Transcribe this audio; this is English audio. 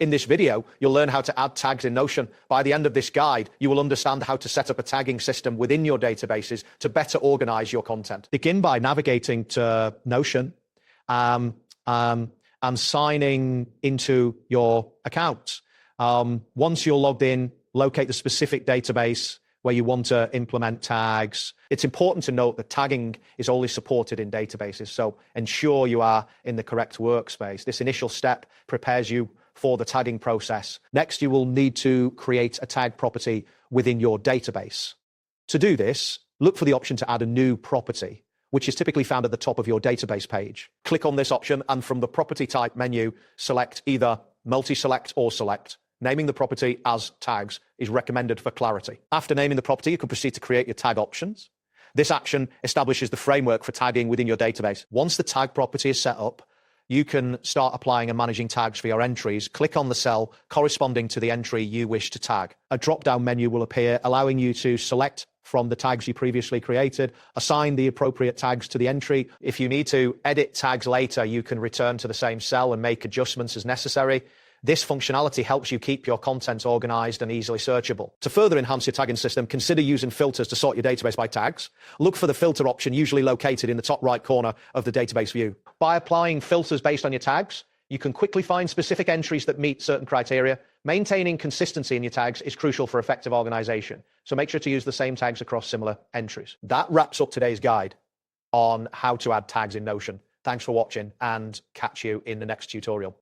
In this video, you'll learn how to add tags in Notion. By the end of this guide, you will understand how to set up a tagging system within your databases to better organize your content. Begin by navigating to Notion and signing into your account. Once you're logged in, locate the specific database where you want to implement tags. It's important to note that tagging is only supported in databases, so ensure you are in the correct workspace. This initial step prepares you for the tagging process. Next, you will need to create a tag property within your database. To do this, look for the option to add a new property, which is typically found at the top of your database page. Click on this option, and from the property type menu, select either multi-select or select. Naming the property as tags is recommended for clarity. After naming the property, you can proceed to create your tag options. This action establishes the framework for tagging within your database. Once the tag property is set up, you can start applying and managing tags for your entries. Click on the cell corresponding to the entry you wish to tag. A drop-down menu will appear, allowing you to select from the tags you previously created, assign the appropriate tags to the entry. If you need to edit tags later, you can return to the same cell and make adjustments as necessary. This functionality helps you keep your content organized and easily searchable. To further enhance your tagging system, consider using filters to sort your database by tags. Look for the filter option, usually located in the top right corner of the database view. By applying filters based on your tags, you can quickly find specific entries that meet certain criteria. Maintaining consistency in your tags is crucial for effective organization, so make sure to use the same tags across similar entries. That wraps up today's guide on how to add tags in Notion. Thanks for watching, and catch you in the next tutorial.